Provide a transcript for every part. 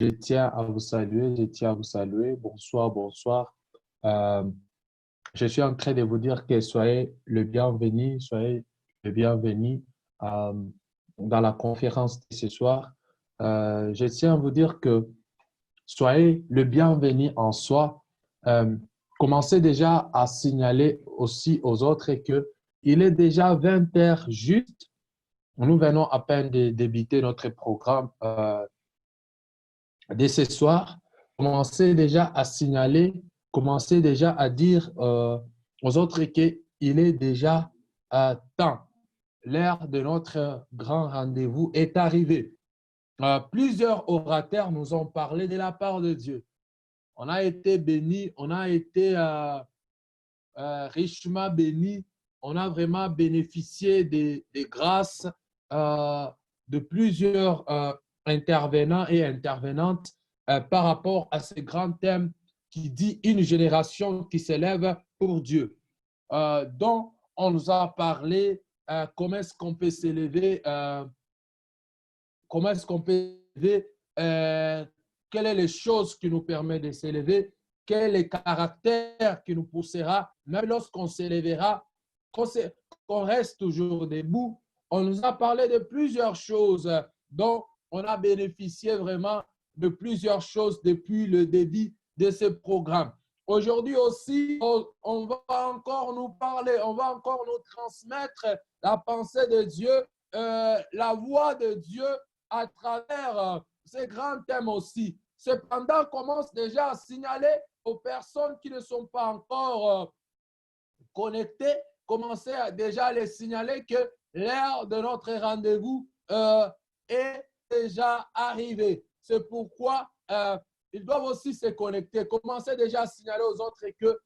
Je tiens à vous saluer, je tiens à vous saluer. Bonsoir, bonsoir. Euh, je suis en train de vous dire que soyez le bienvenu euh, dans la conférence de ce soir. Je tiens à vous dire que soyez le bienvenu en soi. Euh, Commencez déjà à signaler aussi aux autres que il est déjà 20 heures juste. Nous venons à peine de débuter notre programme dès ce soir, commencez déjà à signaler, commencez déjà à dire aux autres qu'il est déjà temps. L'heure de notre grand rendez-vous est arrivée. Plusieurs orateurs nous ont parlé de la part de Dieu. On a été bénis, on a été richement bénis, on a vraiment bénéficié des grâces euh, de plusieurs intervenants et intervenantes par rapport à ce grand thème qui dit une génération qui s'élève pour Dieu. Donc, on nous a parlé comment est-ce qu'on peut s'élever, comment est-ce qu'on peut s'élever, quelles sont les choses qui nous permettent de s'élever, quel est le caractère qui nous poussera, même lorsqu'on s'élèvera, qu'on reste toujours debout. On nous a parlé de plusieurs choses dont on a bénéficié vraiment de plusieurs choses depuis le début de ce programme. Aujourd'hui aussi, on va encore nous parler, on va encore nous transmettre la pensée de Dieu, la voix de Dieu à travers ces grands thèmes aussi. Cependant, on commence déjà à signaler aux personnes qui ne sont pas encore connectées, commencez déjà à les signaler que l'heure de notre rendez-vous est déjà arrivée. C'est pourquoi ils doivent aussi se connecter. Commencez déjà à signaler aux autres que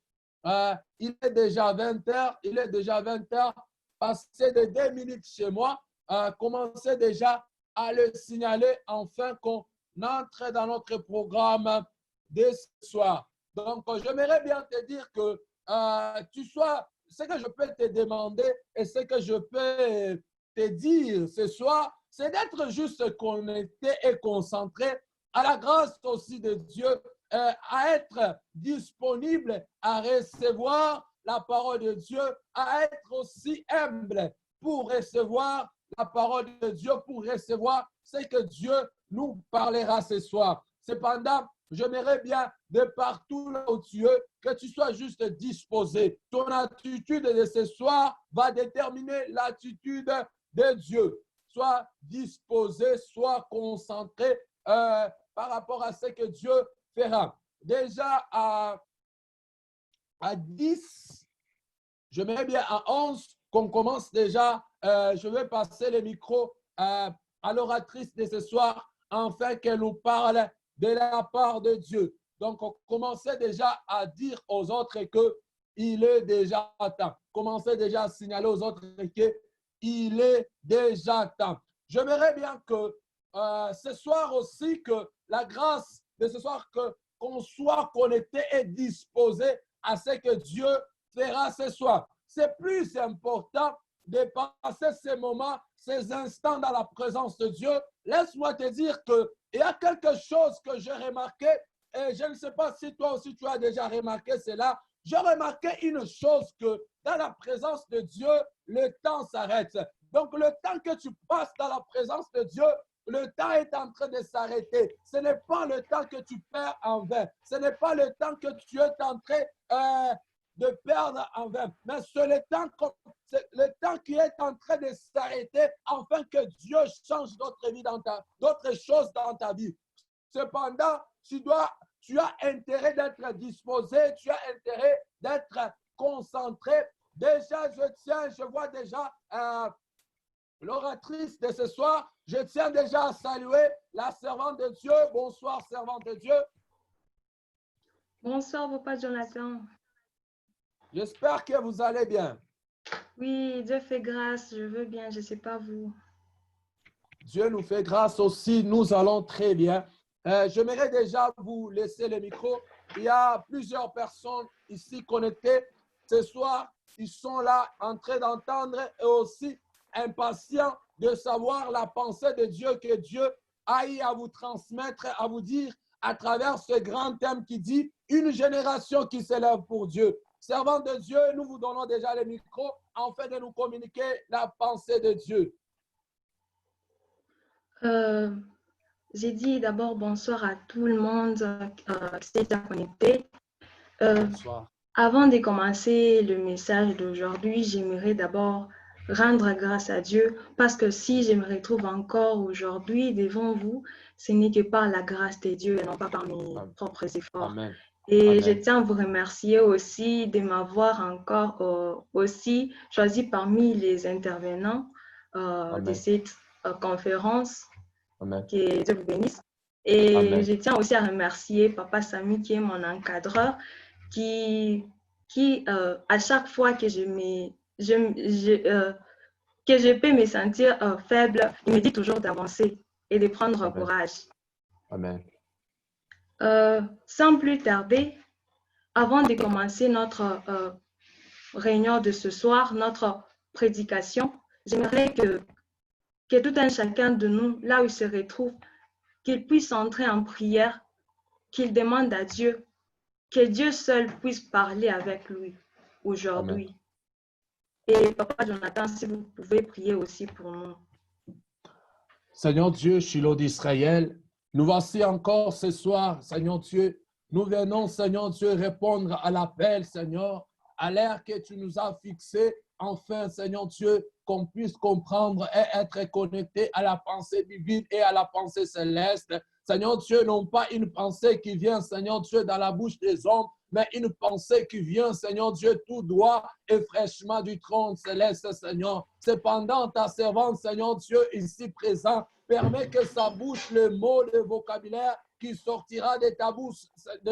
il est déjà 20 heures, il est déjà 20 heures, passez de 2 minutes chez moi, commencez déjà à le signaler afin qu'on entre dans notre programme de ce soir. Donc, j'aimerais bien te dire que tu sois, ce que je peux te demander et ce que je peux te dire ce soir, c'est d'être juste connecté et concentré à la grâce aussi de Dieu, à être disponible à recevoir la parole de Dieu, à être aussi humble pour recevoir la parole de Dieu, pour recevoir ce que Dieu nous parlera ce soir. Cependant, j'aimerais bien de partout là où tu es, que tu sois juste disposé. Ton attitude de ce soir va déterminer l'attitude de Dieu. Sois disposé, sois concentré par rapport à ce que Dieu fera. Déjà à 10, j'aimerais bien à 11 qu'on commence déjà. Je vais passer le micro à l'oratrice de ce soir afin qu'elle nous parle de la part de Dieu. Donc, on commençait déjà à dire aux autres qu'il est déjà temps. Commencez déjà à signaler aux autres qu'il est déjà temps. J'aimerais bien que ce soir aussi, que la grâce de ce soir, qu'on soit connecté et disposé à ce que Dieu fera ce soir. C'est plus important de passer ces moments, ces instants dans la présence de Dieu. Laisse-moi te dire qu'il y a quelque chose que j'ai remarqué, et je ne sais pas si toi aussi tu as déjà remarqué cela. J'ai remarqué une chose, que dans la présence de Dieu, le temps s'arrête. Donc, le temps que tu passes dans la présence de Dieu, le temps est en train de s'arrêter. Ce n'est pas le temps que tu perds en vain. Ce n'est pas le temps que tu es en train de perdre en vain. Mais c'est le temps qui est en train de s'arrêter afin que Dieu change d'autres vies d'autres choses dans ta vie. Cependant, tu as intérêt d'être disposé, tu as intérêt d'être concentré. Déjà, je vois déjà l'oratrice de ce soir. Je tiens déjà à saluer la servante de Dieu. Bonsoir, servante de Dieu. Bonsoir, papa Jonathan. J'espère que vous allez bien. Oui, Dieu fait grâce, je veux bien, je ne sais pas vous. Dieu nous fait grâce aussi, nous allons très bien. J'aimerais déjà vous laisser le micro. Il y a plusieurs personnes ici connectées. Ce soir, ils sont là en train d'entendre et aussi impatients de savoir la pensée de Dieu que Dieu a eu à vous transmettre, à vous dire à travers ce grand thème qui dit une génération qui s'élève pour Dieu. Servant de Dieu, nous vous donnons déjà le micro afin de nous communiquer la pensée de Dieu. J'ai dit d'abord bonsoir à tout le monde qui s'est déjà connecté. Bonsoir. Avant de commencer le message d'aujourd'hui, j'aimerais d'abord rendre grâce à Dieu parce que si je me retrouve encore aujourd'hui devant vous, ce n'est que par la grâce de Dieu et non pas par mes propres efforts. Amen. Et Amen. je tiens à vous remercier aussi de m'avoir encore aussi choisi parmi les intervenants de cette conférence. Amen. Que Dieu vous bénisse. Et Amen. je tiens aussi à remercier Papa Samy qui est mon encadreur, qui à chaque fois que que je peux me sentir faible, il me dit toujours d'avancer et de prendre Amen. courage. Amen. Sans plus tarder, avant de commencer notre réunion de ce soir, notre prédication, j'aimerais que tout un chacun de nous, là où il se retrouve, qu'il puisse entrer en prière, qu'il demande à Dieu, que Dieu seul puisse parler avec lui aujourd'hui. Et Papa Jonathan, si vous pouvez prier aussi pour nous. Seigneur Dieu, Shiloh d'Israël, nous voici encore ce soir, Seigneur Dieu. Nous venons, Seigneur Dieu, répondre à l'appel, Seigneur, à l'ère que tu nous as fixé. Enfin, Seigneur Dieu, qu'on puisse comprendre et être connecté à la pensée divine et à la pensée céleste. Seigneur Dieu, non pas une pensée qui vient, Seigneur Dieu, dans la bouche des hommes, mais une pensée qui vient, Seigneur Dieu, tout droit et fraîchement du trône céleste, Seigneur. Cependant, ta servante, Seigneur Dieu, ici présent, permet que sa bouche, le mot, le vocabulaire qui sortira de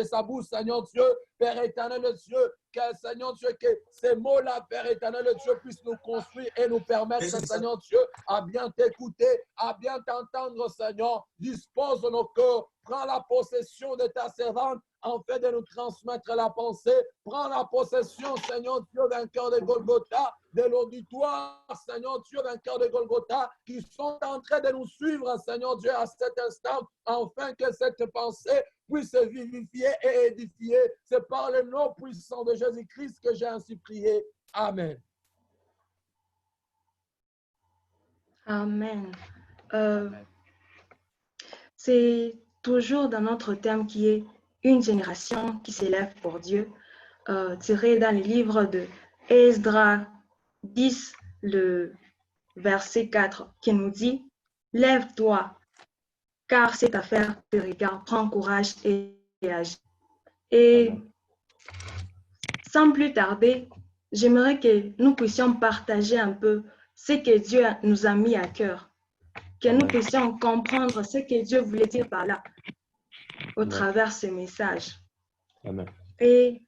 sa bouche, Seigneur Dieu, Père éternel Dieu, que Seigneur Dieu, que ces mots-là, Père éternel Dieu, puissent nous construire et nous permettre, Seigneur Dieu, à bien t'écouter, à bien t'entendre, Seigneur. Dispose nos cœurs, prends la possession de ta servante afin de nous transmettre la pensée. Prends la possession, Seigneur Dieu, d'un cœur de Golgotha, de l'auditoire, Seigneur Dieu, d'un cœur de Golgotha, qui sont en train de nous suivre, Seigneur Dieu, à cet instant, afin que cette pensée puisse se vivifier et édifier. C'est par le nom puissant de Jésus-Christ que j'ai ainsi prié. Amen. Amen. C'est toujours dans notre thème qui est une génération qui s'élève pour Dieu, tiré dans le livre de Esdras 10, le verset 4, qui nous dit « Lève-toi, car cette affaire te regarde, prends courage et agis. » Et sans plus tarder, j'aimerais que nous puissions partager un peu ce que Dieu nous a mis à cœur, que nous puissions comprendre ce que Dieu voulait dire par là, au travers ce message. Amen. Et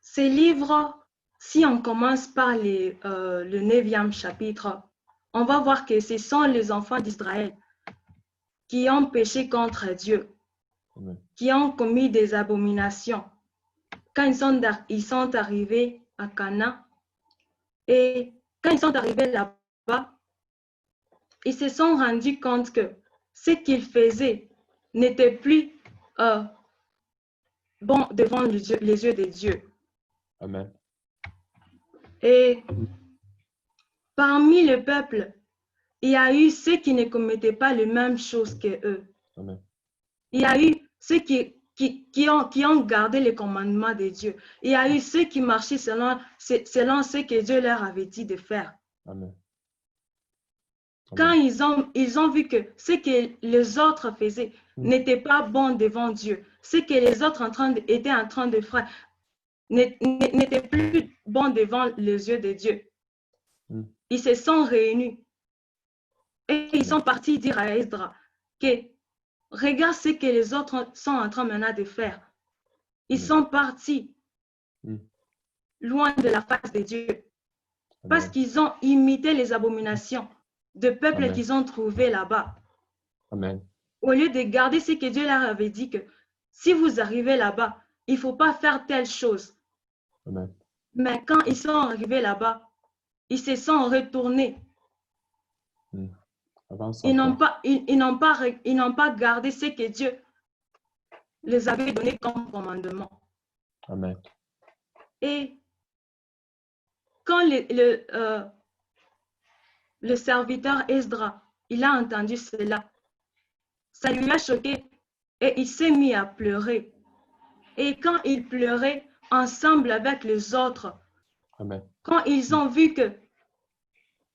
ces livres, si on commence par le 9e chapitre, on va voir que ce sont les enfants d'Israël qui ont péché contre Dieu, qui ont commis des abominations. Quand ils sont arrivés à Canaan, et quand ils sont arrivés là-bas, ils se sont rendus compte que ce qu'ils faisaient n'était plus bon devant les yeux de Dieu. Amen. Et parmi le peuple, il y a eu ceux qui ne commettaient pas les mêmes choses que eux. Amen. Il y a eu ceux qui ont gardé les commandements de Dieu. Il y a eu ceux qui marchaient selon ce que Dieu leur avait dit de faire. Amen. Quand ils ont vu que ce que les autres faisaient n'était pas bon devant Dieu, ce que les autres étaient en train de faire n'était plus bon devant les yeux de Dieu. Ils se sont réunis et ils sont partis dire à Esdras que regarde ce que les autres sont en train maintenant de faire. Ils sont partis loin de la face de Dieu parce qu'ils ont imité les abominations de peuples qu'ils ont trouvés là-bas. Amen. Au lieu de garder ce que Dieu leur avait dit que si vous arrivez là-bas, il ne faut pas faire telle chose. Amen. Mais quand ils sont arrivés là-bas, ils se sont retournés Avance Ils n'ont encore. pas gardé ce que Dieu les avait donné comme commandement. Amen. Et quand le serviteur Esdra, il a entendu cela, ça lui a choqué et il s'est mis à pleurer. Et quand il pleurait ensemble avec les autres, Amen. quand ils ont vu que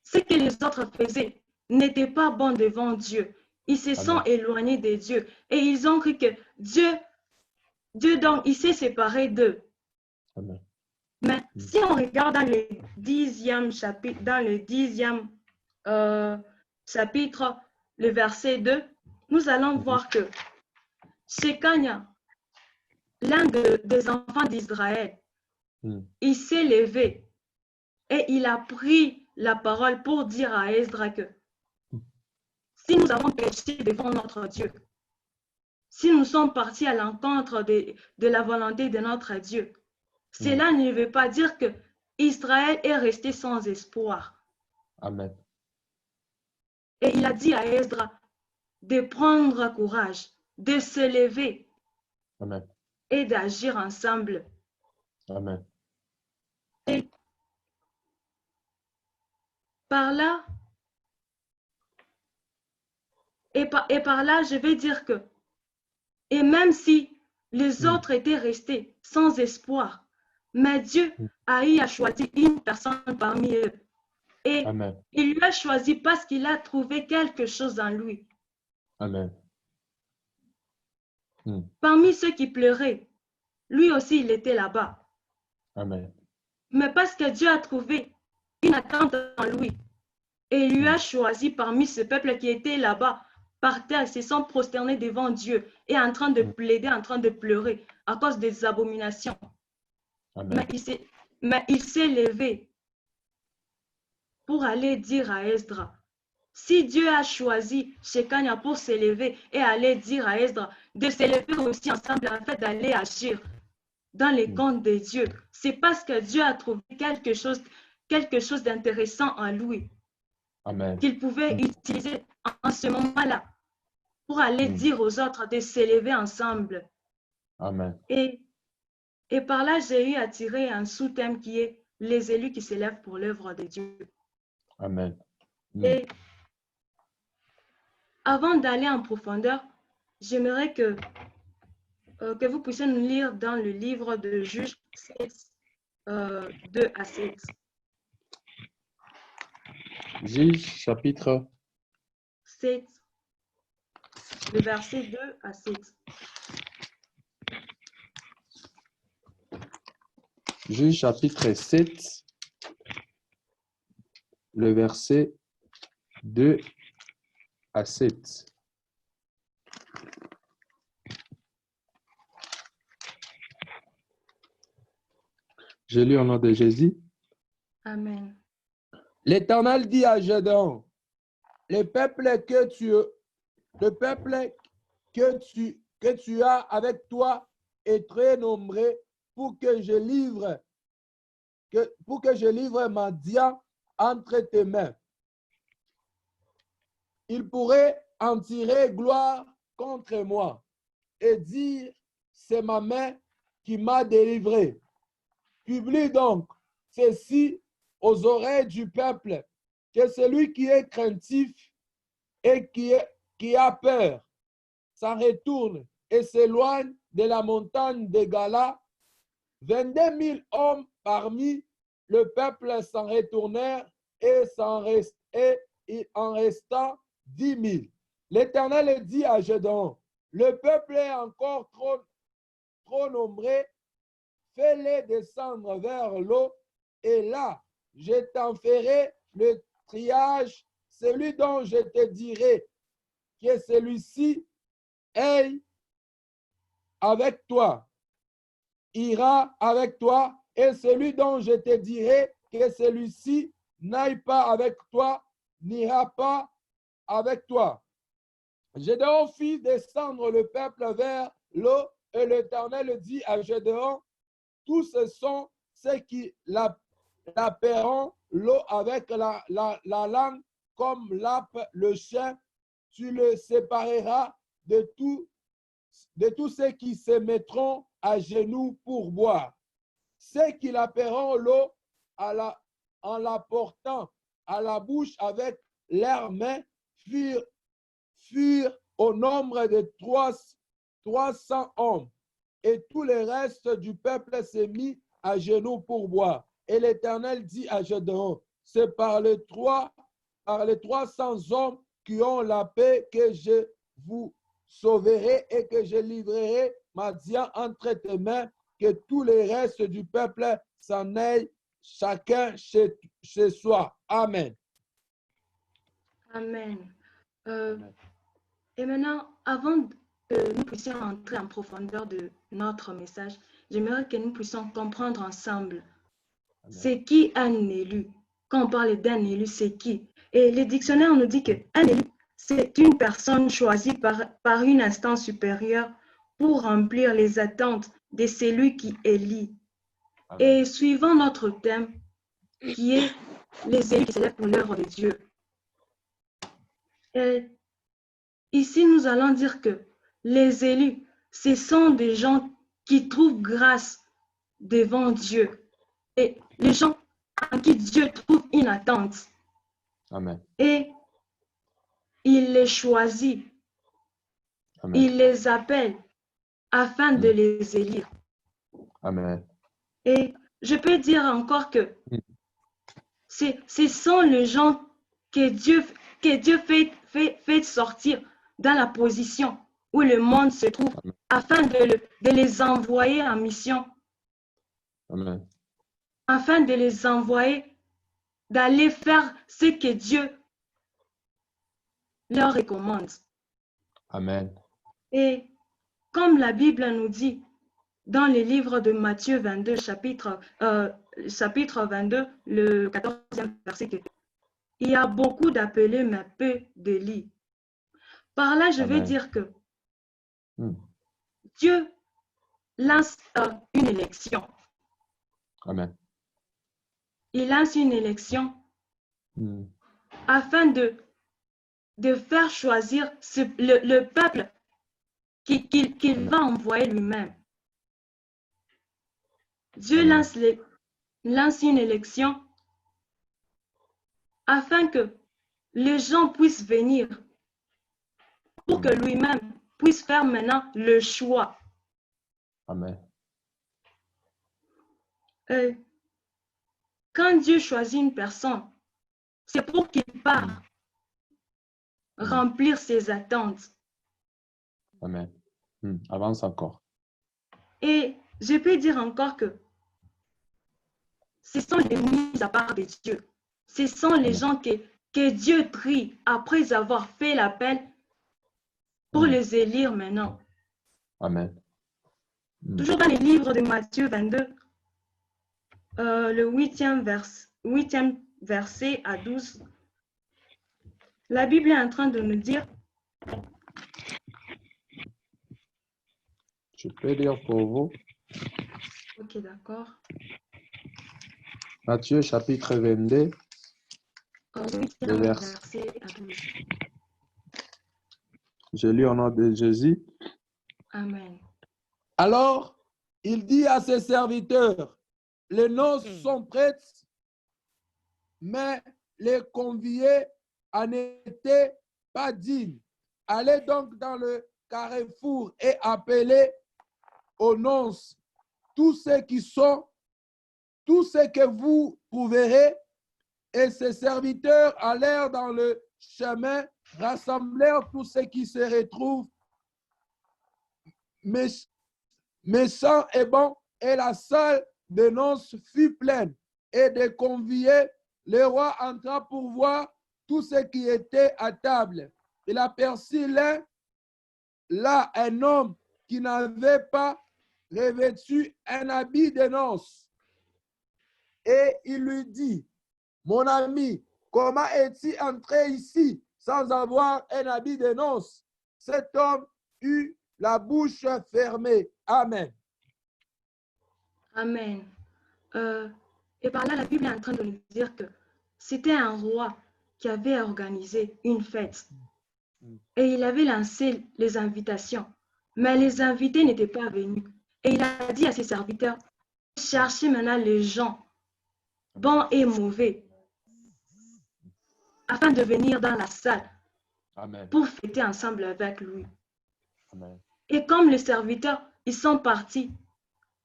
ce que les autres faisaient n'était pas bon devant Dieu, ils se sont Amen. éloignés de Dieu et ils ont cru que Dieu donc, il s'est séparé d'eux. Amen. Mais si on regarde dans le 10e chapitre, chapitre, le verset 2, nous allons voir que Shekania, l'un des enfants d'Israël, il s'est levé et il a pris la parole pour dire à Esdra que si nous avons péché devant notre Dieu, si nous sommes partis à l'encontre de la volonté de notre Dieu, cela ne veut pas dire que Israël est resté sans espoir. Amen. Et il a dit à Esdra de prendre courage, de se lever Amen. et d'agir ensemble. Amen. Et par là, je vais dire que, et même si les autres étaient restés sans espoir, mais Dieu a eu à choisir une personne parmi eux. Et Amen. il lui a choisi parce qu'il a trouvé quelque chose en lui. Amen. Parmi ceux qui pleuraient, lui aussi, il était là-bas. Amen. Mais parce que Dieu a trouvé une attente en lui, et il lui a choisi parmi ce peuple qui était là-bas, par terre, se sont prosternés devant Dieu et en train de plaider, en train de pleurer à cause des abominations. Amen. Mais il s'est levé pour aller dire à Esdra. Si Dieu a choisi Shekania pour s'élever et aller dire à Esdra de s'élever aussi ensemble afin d'aller agir dans les comptes de Dieu, c'est parce que Dieu a trouvé quelque chose d'intéressant en lui. Amen. Qu'il pouvait utiliser en ce moment-là pour aller dire aux autres de s'élever ensemble. Amen. Et par là, j'ai eu à tirer un sous-thème qui est les élus qui s'élèvent pour l'œuvre de Dieu. Amen. Et avant d'aller en profondeur, j'aimerais que vous puissiez nous lire dans le livre de Juges 16, 2 à 7. Juges chapitre 7, le verset 2 à 7. Juges chapitre 7, le verset 2 à 7. Je lis au nom de Jésus. Amen. L'Éternel dit à Gédéon, le peuple que tu as avec toi est très nombreux pour que je livre Madian entre tes mains. Il pourrait en tirer gloire contre moi et dire, c'est ma main qui m'a délivré. Publie donc ceci aux oreilles du peuple, que celui qui est craintif et qui a peur s'en retourne et s'éloigne de la montagne de Gala. 22 000 hommes parmi le peuple s'en retournèrent et en resta 10 000. L'Éternel dit à Gédéon, le peuple est encore trop nombreux, fais-les descendre vers l'eau, et là, je t'en ferai le triage, celui dont je te dirai que celui-ci est avec toi, ira avec toi, et celui dont je te dirai que celui-ci n'aille pas avec toi, n'ira pas avec toi. Gédéon fit descendre le peuple vers l'eau, et l'Éternel dit à Gédéon, tous ce sont ceux qui la paieront l'eau avec la langue comme l'ape le chien, tu le sépareras de tous ceux qui se mettront à genoux pour boire. Ceux qui l'appelleront l'eau en la portant à la bouche avec leurs mains furent au nombre de 300 hommes. Et tout le reste du peuple s'est mis à genoux pour boire. Et l'Éternel dit à Gédéon, c'est par les 300 hommes qui ont la paix que je vous sauverai et que je livrerai Madian entre tes mains, que tout le reste du peuple s'en aille, chacun chez soi. Amen. Amen. Et maintenant, avant que nous puissions entrer en profondeur de notre message, j'aimerais que nous puissions comprendre ensemble c'est qui un élu. Quand on parle d'un élu, c'est qui? Et le dictionnaire nous dit qu'un élu, c'est une personne choisie par une instance supérieure pour remplir les attentes de celui qui élit. Et suivant notre thème, qui est les élus qui s'élèvent pour l'œuvre de Dieu. Et ici, nous allons dire que les élus, ce sont des gens qui trouvent grâce devant Dieu. Et les gens en qui Dieu trouve une attente. Amen. Et il les choisit. Amen. Il les appelle afin de les élire. Amen. Et je peux dire encore que ce sont les gens que Dieu fait sortir dans la position où le monde se trouve afin de les envoyer en mission. Amen. Afin de les envoyer d'aller faire ce que Dieu leur recommande. Amen. Et comme la Bible nous dit dans le livre de Matthieu 22, chapitre 22, le 14e verset, il y a beaucoup d'appelés, mais peu d'élus. Par là, je veux dire que Dieu lance une élection. Amen. Il lance une élection afin de faire choisir le peuple qu'il va envoyer lui-même. Dieu lance une élection afin que les gens puissent venir pour que lui-même puisse faire maintenant le choix. Amen. Quand Dieu choisit une personne, c'est pour qu'il parte remplir ses attentes. Amen. Avance encore. Et je peux dire encore que ce sont les mises à part de Dieu. Ce sont les gens que Dieu trie après avoir fait l'appel pour les élire maintenant. Amen. Toujours dans les livres de Matthieu 22, le 8e verset à 12, la Bible est en train de nous dire. Je peux lire pour vous. Ok, d'accord. Matthieu chapitre 22, le verset à 12. Je lis au nom de Jésus. Amen. Alors, il dit à ses serviteurs, les noces sont prêtes, mais les conviés en étaient pas dignes. Allez donc dans le carrefour et appelez aux noces tous ceux que vous trouverez. Et ses serviteurs allèrent dans le chemin, rassemblèrent tous ceux qui se retrouvent méchants et bons, et la salle de noces fut pleine. Et de conviés, le roi entra pour voir tous ceux qui étaient à table. Il aperçut là un homme qui n'avait pas revêtu un habit de noces. Et il lui dit, mon ami, comment es-tu entré ici sans avoir un habit de noces? Cet homme eut la bouche fermée. Amen. Amen. Et par là, la Bible est en train de nous dire que c'était un roi qui avait organisé une fête et il avait lancé les invitations, mais les invités n'étaient pas venus. Et il a dit à ses serviteurs, cherchez maintenant les gens bons et mauvais afin de venir dans la salle Amen. pour fêter ensemble avec lui. Amen. Et comme les serviteurs, ils sont partis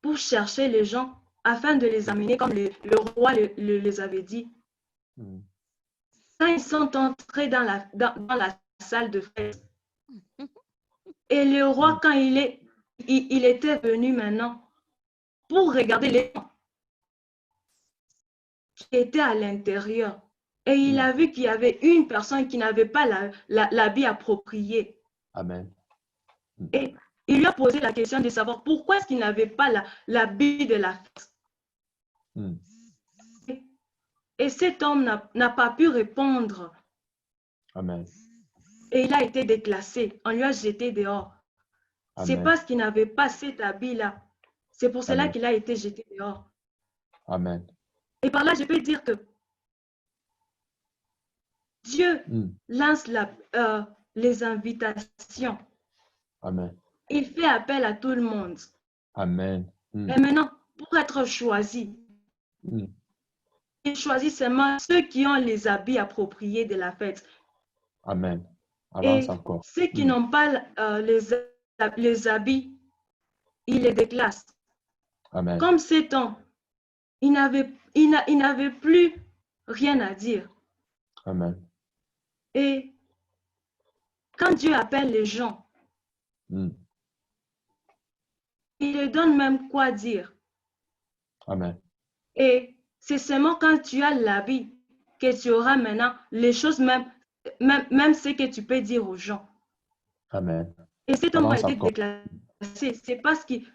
pour chercher les gens afin de les amener comme le roi les avait dit. Mm. Quand ils sont entrés dans la salle de fête, et le roi, quand il était venu maintenant pour regarder les gens qui étaient à l'intérieur, et il a vu qu'il y avait une personne qui n'avait pas l'habit approprié. Amen. Et il lui a posé la question de savoir pourquoi est-ce qu'il n'avait pas l'habit de la fête. Mm. Et cet homme n'a pas pu répondre. Amen. Et il a été déclassé. On lui a jeté dehors. C'est Amen. parce qu'il n'avait pas cet habit-là. C'est pour cela Amen. qu'il a été jeté dehors. Amen. Et par là, je peux dire que Dieu lance les invitations. Amen. Il fait appel à tout le monde. Amen. Et maintenant, pour être choisi, il choisit seulement ceux qui ont les habits appropriés de la fête. Amen. Et Avance encore. ceux qui n'ont pas les habits, il les déclasse. Amen. Comme cet homme, il n'avait plus rien à dire. Amen. Et quand Dieu appelle les gens, il leur donne même quoi dire. Amen. Et c'est seulement quand tu as l'habit que tu auras maintenant les choses, même ce que tu peux dire aux gens. Amen. Et cet homme a Avance été encore. déclassé. C'est parce qu'il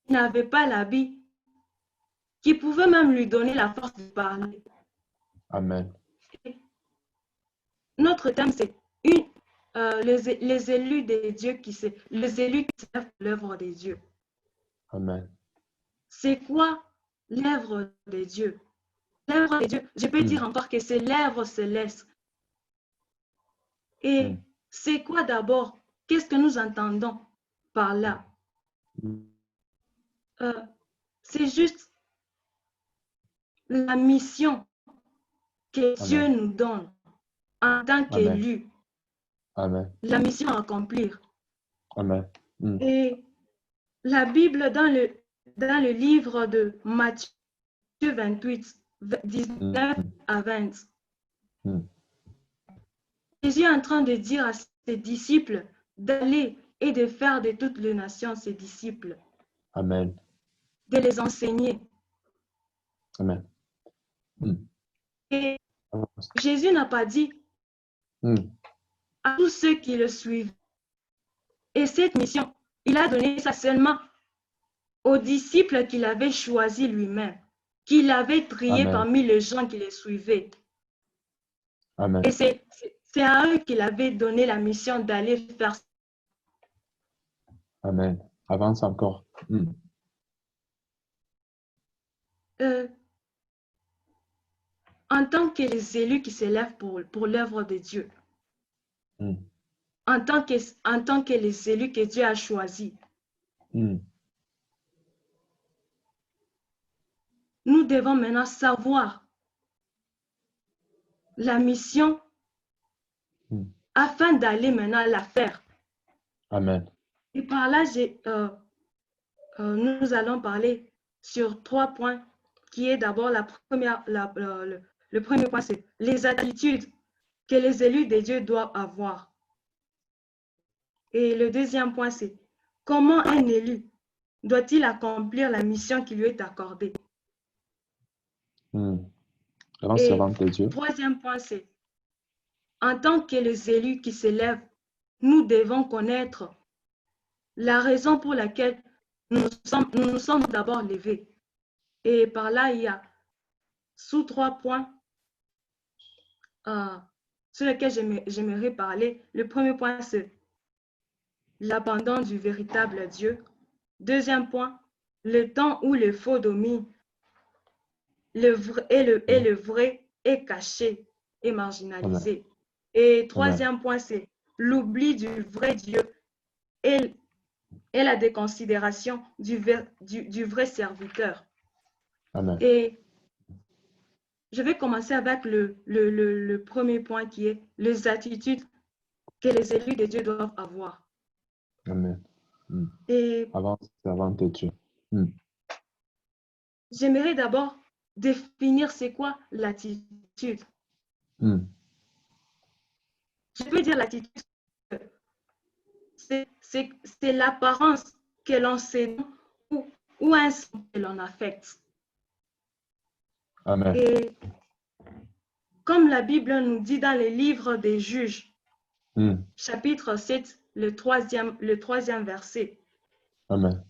n'avait pas l'habit qui pouvait même lui donner la force de parler. Amen. Notre thème, c'est les élus de Dieu les élus qui servent l'œuvre de Dieu. Amen. C'est quoi l'œuvre de Dieu? L'œuvre de Dieu, je peux dire encore que c'est l'œuvre céleste. Et c'est quoi d'abord? Qu'est-ce que nous entendons par là? C'est juste la mission que Dieu nous donne en tant qu'élus. Amen. La mission à accomplir. Amen. Et la Bible dans le livre de Matthieu 28, 19 à 20, Jésus est en train de dire à ses disciples d'aller et de faire de toutes les nations ses disciples. Amen. De les enseigner. Amen. Et Jésus n'a pas dit à tous ceux qui le suivent. Et cette mission, il a donné ça seulement aux disciples qu'il avait choisis lui-même, qu'il avait triés parmi les gens qui le suivaient. Amen. Et c'est à eux qu'il avait donné la mission d'aller faire ça. Amen. Avance encore. En tant que les élus qui s'élèvent pour l'œuvre de Dieu, en tant que les élus que Dieu a choisis, nous devons maintenant savoir la mission afin d'aller maintenant la faire. Amen. Et par là, nous allons parler sur 3 points, qui est d'abord le premier point, c'est les attitudes que les élus de Dieu doivent avoir. Et le deuxième point, c'est comment un élu doit-il accomplir la mission qui lui est accordée. Et le troisième point, c'est en tant que les élus qui s'élèvent, nous devons connaître la raison pour laquelle nous nous sommes d'abord levés. Et par là, il y a sous 3 points sur lesquels j'aimerais parler. Le premier point, c'est l'abandon du véritable Dieu. Deuxième point, le temps où le faux domine, le vrai est caché. et marginalisés. Et troisième point, c'est l'oubli du vrai Dieu et la déconsidération du vrai serviteur. Amen. Et je vais commencer avec le premier point qui est les attitudes que les élus de Dieu doivent avoir. Amen. Et Avant de Dieu. j'aimerais d'abord définir c'est quoi l'attitude. Je peux dire l'attitude, c'est l'apparence que l'on sait ou un son que l'on affecte. Amen. Et comme la Bible nous dit dans les livres des Juges, chapitre 7, le troisième verset. Amen.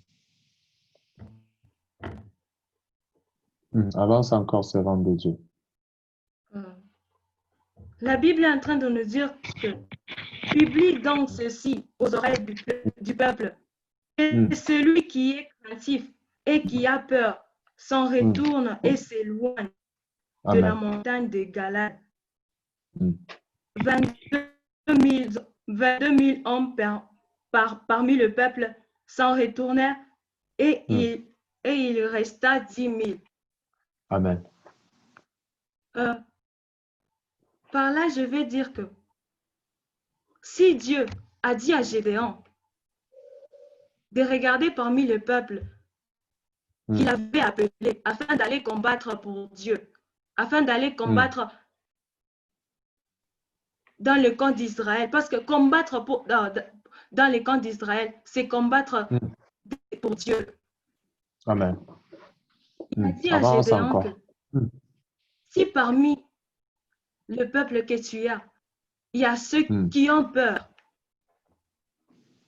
Avance encore, servant de Dieu. La Bible est en train de nous dire que publie donc ceci aux oreilles du peuple. Et celui qui est craintif et qui a peur s'en retourne et s'éloigne de la montagne de Galade. 22 000 hommes parmi le peuple s'en retournèrent et il resta 10 000. Amen. Par là, je vais dire que si Dieu a dit à Gédéon de regarder parmi le peuple qu'il avait appelé afin d'aller combattre pour Dieu, afin d'aller combattre dans le camp d'Israël, parce que combattre dans le camp d'Israël, c'est combattre pour Dieu. Amen. Il a dit à Gédéon que si parmi le peuple que tu as, il y a ceux qui ont peur,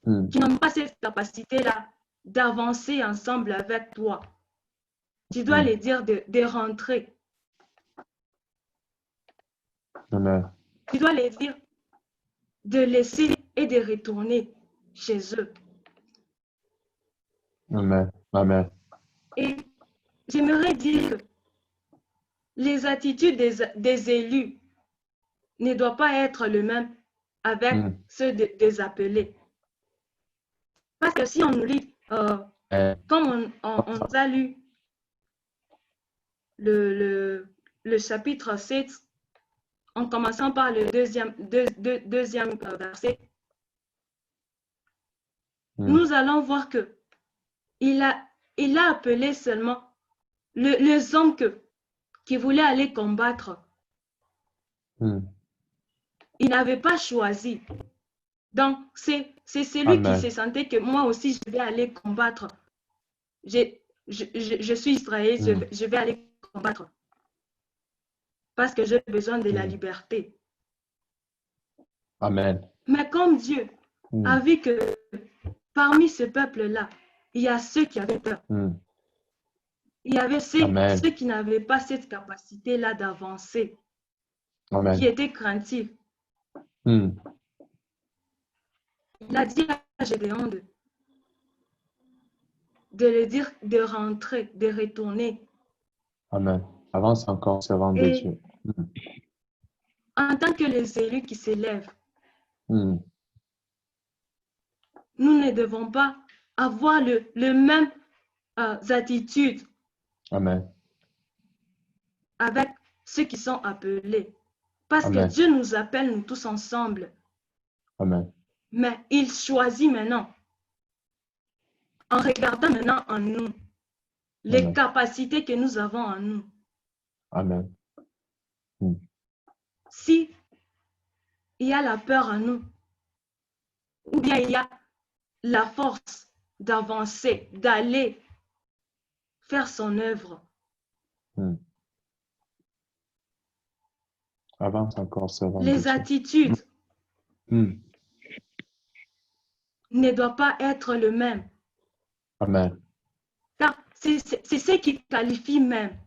qui n'ont pas cette capacité-là d'avancer ensemble avec toi, tu dois les dire de rentrer. Amen. Tu dois les dire de laisser et de retourner chez eux. Amen. Amen. Et j'aimerais dire que les attitudes des élus ne doivent pas être les mêmes avec ceux des appelés. Parce que si on nous lit, comme on a lu le chapitre 7, en commençant par le deuxième verset, nous allons voir que il a appelé seulement les hommes qui voulaient aller combattre. Il n'avait pas choisi. Donc, c'est celui qui se sentait que moi aussi, je vais aller combattre. Je suis israélien, je vais aller combattre. Parce que j'ai besoin de la liberté. Amen. Mais comme Dieu a vu que parmi ce peuple-là, il y a ceux qui avaient peur. Il y avait ceux qui n'avaient pas cette capacité-là d'avancer, qui étaient craintifs. Il a dit à Gédéon de le dire de rentrer, de retourner. Amen. Avance encore, servant de Dieu. En tant que les élus qui s'élèvent, nous ne devons pas avoir le même attitude avec ceux qui sont appelés. Parce que Dieu nous appelle, nous tous ensemble. Amen. Mais il choisit maintenant, en regardant maintenant en nous, les capacités que nous avons en nous. Amen. Si il y a la peur en nous, ou bien il y a la force d'avancer, d'aller faire son œuvre. Avance encore, servant de Les Dieu. attitudes ne doivent pas être les mêmes. Amen. Car c'est ce qui qualifie même.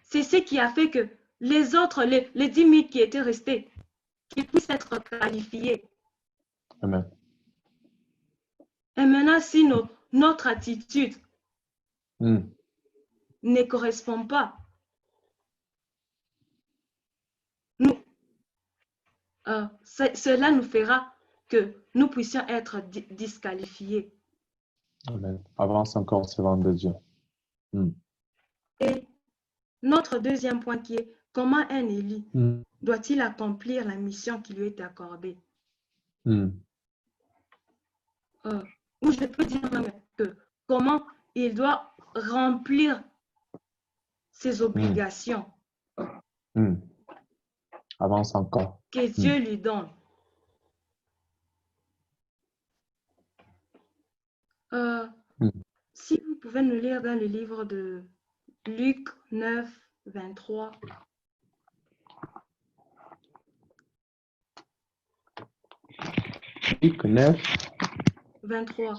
C'est ce qui a fait que les autres, les 10 000 qui étaient restés, qui puissent être qualifiés. Amen. Et maintenant, si notre attitude ne correspond pas, cela nous fera que nous puissions être disqualifiés. Amen. Avance encore, servant de Dieu. Et notre deuxième point qui est comment un Élie Mm. doit-il accomplir la mission qui lui est accordée? Mm. Ou je peux dire même que comment il doit remplir ses obligations Mm. Avance encore. que Dieu lui donne. Si vous pouvez nous lire dans le livre de Luc 9, 23. Luc 9. 23.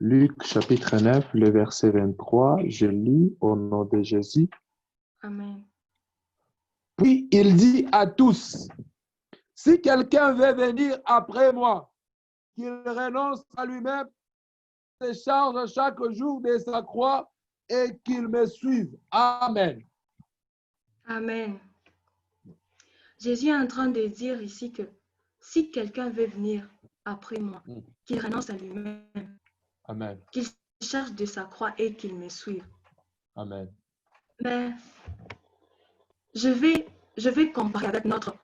Luc chapitre 9, le verset 23, je lis au nom de Jésus. Amen. Puis il dit à tous, si quelqu'un veut venir après moi, qu'il renonce à lui-même, se charge chaque jour de sa croix et qu'il me suive. Amen. Amen. Jésus est en train de dire ici que si quelqu'un veut venir après moi, qu'il renonce à lui-même, Amen. qu'il se charge de sa croix et qu'il me suive. Amen. Mais je vais comparer avec notre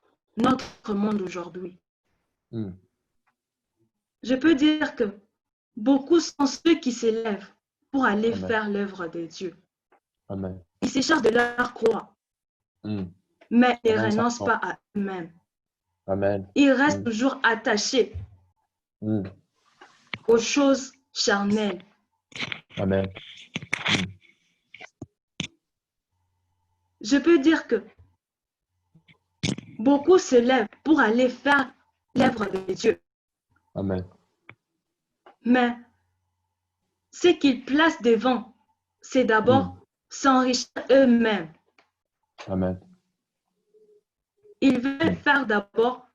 monde aujourd'hui. Je peux dire que beaucoup sont ceux qui s'élèvent pour aller faire l'œuvre de Dieu. Amen. Ils se chargent de leur croix, mais ils ne renoncent pas à eux-mêmes. Amen. Ils restent toujours attachés aux choses charnelles. Amen. Je peux dire que beaucoup se lèvent pour aller faire l'œuvre de Dieu. Amen. Mais ce qu'ils placent devant, c'est d'abord s'enrichir eux-mêmes. Amen. Ils veulent faire d'abord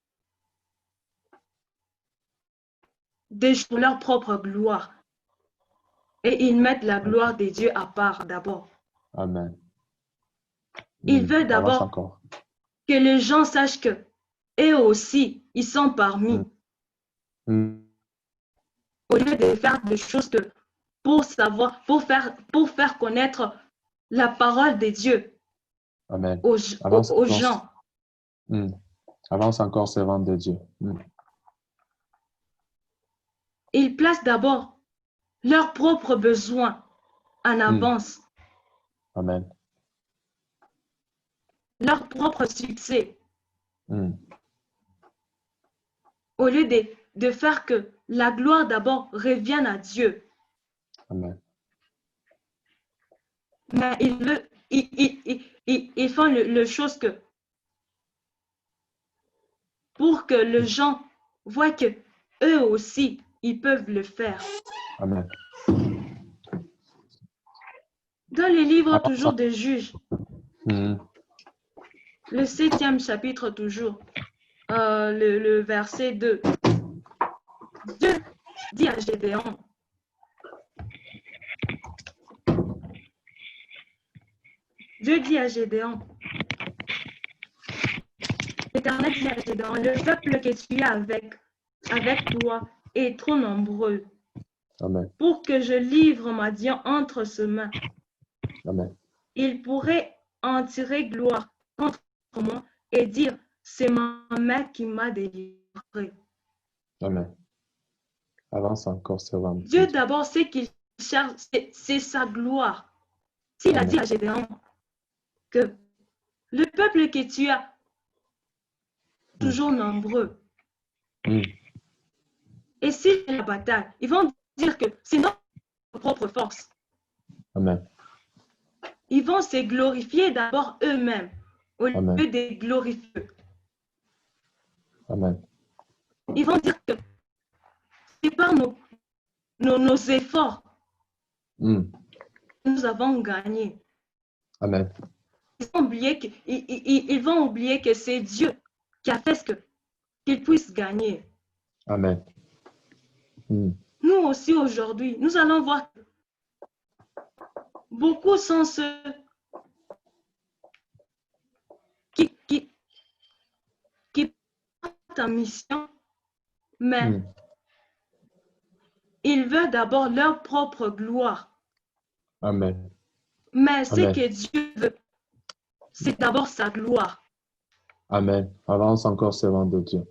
pour leur propre gloire. Et ils mettent la gloire de Dieu à part d'abord. Amen. Ils veulent d'abord que les gens sachent que eux aussi, ils sont parmi. Au lieu de faire des choses que pour faire connaître la parole de Dieu. Amen. Aux gens. Avance encore, servant de Dieu. Ils placent d'abord leurs propres besoins en avance. Amen. Leur propre succès. Au lieu de faire que la gloire d'abord revienne à Dieu. Amen. Mais ils font le chose que pour que les gens voient que eux aussi, ils peuvent le faire. Amen. Dans le livre toujours des Juges, le 7e chapitre toujours, le verset 2, Dieu dit à Gédéon, l'Éternel dit à Gédéon, le peuple que tu as avec toi est trop nombreux. Amen. Pour que je livre Madian entre ses mains. Amen. Il pourrait en tirer gloire contre moi et dire, c'est ma main qui m'a délivré. Amen. Avance encore, servant. Dieu d'abord, ce qu'il cherche, c'est sa gloire. S'il a dit à Gédéon que le peuple que tu as, toujours nombreux, et s'il fait la bataille, ils vont dire que c'est notre propre force. Amen. Ils vont se glorifier d'abord eux-mêmes au lieu de glorifier. Amen. Ils vont dire que c'est par nos efforts que nous avons gagné. Amen. Ils vont oublier que c'est Dieu qui a fait ce qu'ils puissent gagner. Amen. nous aussi aujourd'hui, nous allons voir que beaucoup sont ceux qui partent en mission, mais ils veulent d'abord leur propre gloire. Amen. Mais ce Amen. que Dieu veut, c'est d'abord sa gloire. Amen. Avance encore, servant de Dieu.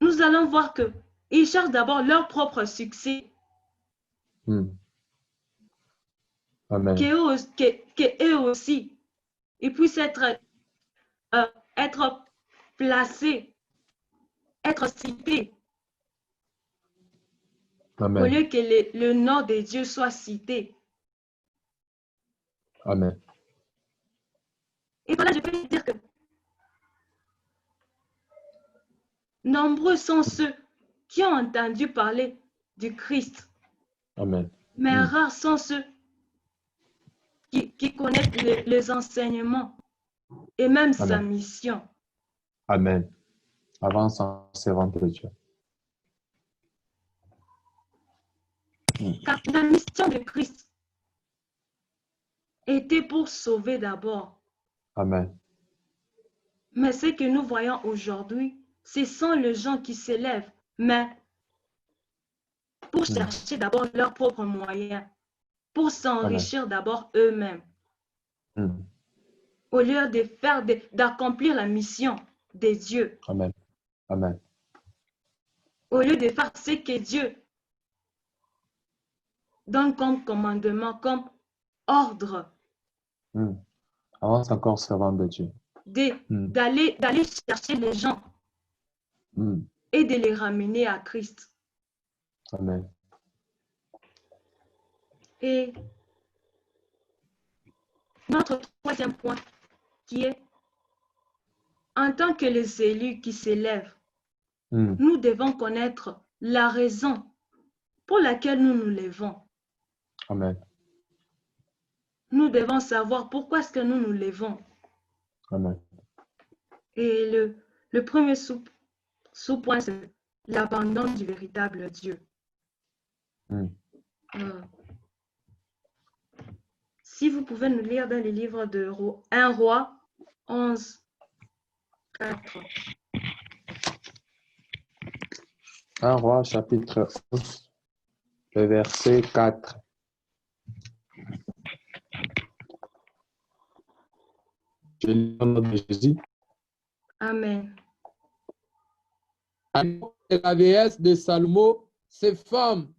Nous allons voir que ils cherchent d'abord leur propre succès, Amen. qu'eux aussi, ils puissent être placés, être cités, Amen. au lieu que le nom de Dieu soit cité. Amen. Et voilà, je peux dire que nombreux sont ceux qui ont entendu parler du Christ, Amen. mais rares sont ceux qui connaissent les enseignements et même sa Amen. mission. Amen. Avance en servant de Dieu. Car la mission de Christ était pour sauver d'abord. Amen. Mais ce que nous voyons aujourd'hui, ce sont les gens qui s'élèvent, mais pour chercher d'abord leurs propres moyens, pour s'enrichir d'abord eux-mêmes, au lieu d'accomplir la mission de Dieu. Amen. Amen. Au lieu de faire ce que Dieu donne comme commandement, comme ordre, Avance encore, servant de Dieu. d'aller chercher les gens et de les ramener à Christ. Amen. Et notre troisième point qui est, en tant que les élus qui s'élèvent, nous devons connaître la raison pour laquelle nous nous levons. Amen. Nous devons savoir pourquoi est-ce que nous nous levons. Amen. Et le premier sous-point, c'est l'abandon du véritable Dieu. Si vous pouvez nous lire dans les livres de 1 Roi 11, 4. 1 Roi, chapitre 11, le verset 4. Je lis au nom de Jésus. Amen. À la vieillesse de Salomon, ces femmes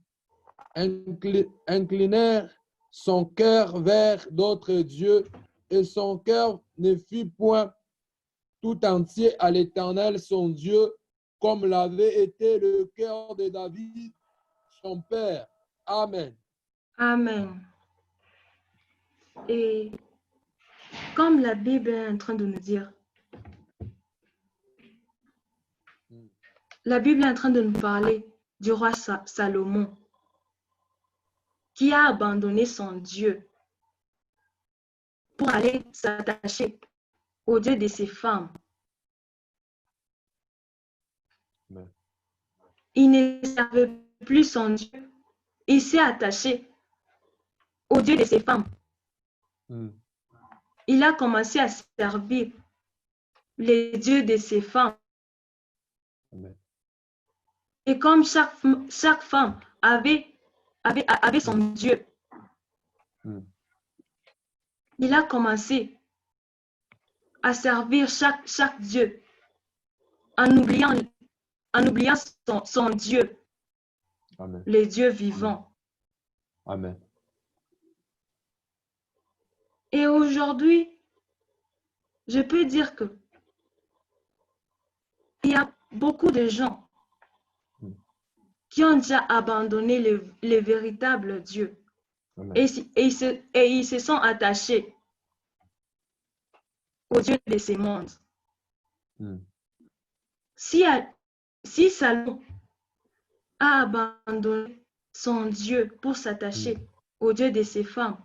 inclinèrent son cœur vers d'autres dieux et son cœur ne fut point tout entier à l'Éternel, son Dieu, comme l'avait été le cœur de David, son père. Amen. Amen. Et comme la Bible est en train de nous dire, la Bible est en train de nous parler du roi Salomon qui a abandonné son Dieu pour aller s'attacher au Dieu de ses femmes. Amen. Il ne savait plus son Dieu. Il s'est attaché au Dieu de ses femmes. Il a commencé à servir les dieux de ses femmes. Amen. Et comme chaque femme avait son Dieu, il a commencé à servir chaque Dieu en oubliant son Dieu, Amen. le Dieu vivant. Amen. Et aujourd'hui, je peux dire que il y a beaucoup de gens qui ont déjà abandonné le véritable Dieu. Et ils se sont attachés au Dieu de ces mondes. Si Salomon a abandonné son Dieu pour s'attacher au Dieu de ses femmes,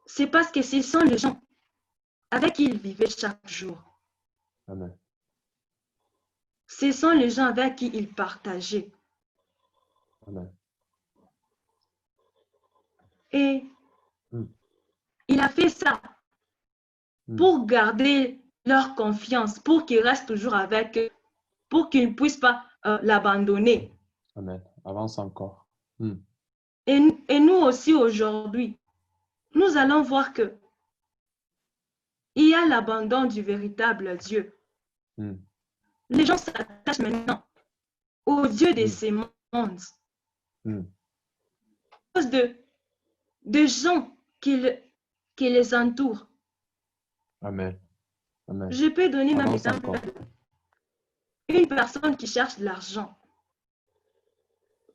c'est parce que ce sont les gens avec qui il vivait chaque jour. Amen. ce sont les gens avec qui il partageait. Amen. Et Mm. il a fait ça Mm. pour garder leur confiance, pour qu'ils restent toujours avec eux, pour qu'ils ne puissent pas l'abandonner. Amen. Avance encore. Mm. Et nous aussi aujourd'hui, nous allons voir que il y a l'abandon du véritable Dieu. Mm. Les gens s'attachent maintenant au Dieu de ces mondes Mm. à cause de gens qui les entourent. Amen. Amen. Je peux donner même Avance l'exemple encore. d'une personne qui cherche de l'argent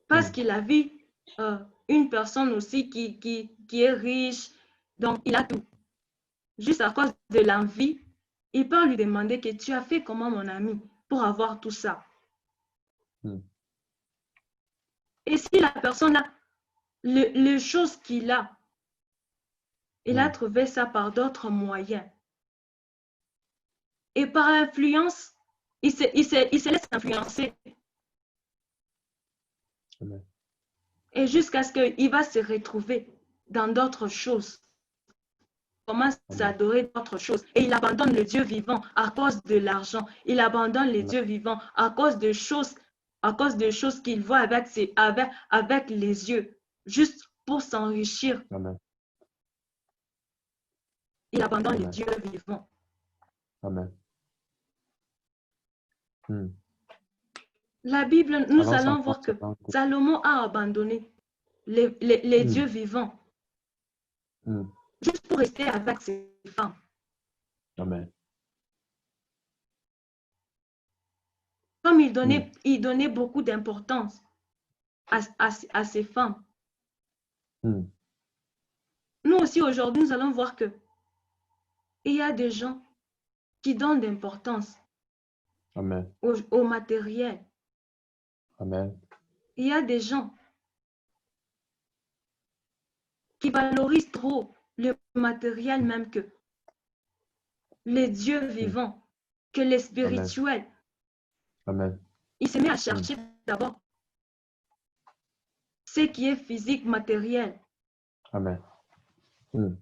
parce Mm. qu'il a vu une personne aussi qui est riche, donc il a tout. Juste à cause de l'envie, il peut lui demander que tu as fait comment, mon ami, pour avoir tout ça. Mm. Et si la personne a les choses qu'il a, il a trouvé ça par d'autres moyens. Et par influence, il se laisse influencer. Amen. Et jusqu'à ce qu'il va se retrouver dans d'autres choses. Il commence à adorer d'autres choses. Et il abandonne le Dieu vivant à cause de l'argent. Il abandonne le Dieu vivant à cause de choses qu'il voit avec les yeux, juste pour s'enrichir. Amen. Il abandonne le Amen. Dieu vivant. Amen. Mm. La Bible, nous Avance allons encore, voir que c'est pas encore. Salomon a abandonné les dieux vivants Mm. juste pour rester avec ses femmes. Amen. Comme il donnait beaucoup d'importance à ses femmes. Mm. Nous aussi, aujourd'hui, nous allons voir que il y a des gens qui donnent d'importance Amen. au matériel. Amen. Il y a des gens qui valorisent trop le matériel même que les dieux vivants, que les spirituels. Amen. Il se met à chercher d'abord ce qui est physique, matériel. Amen. Mm.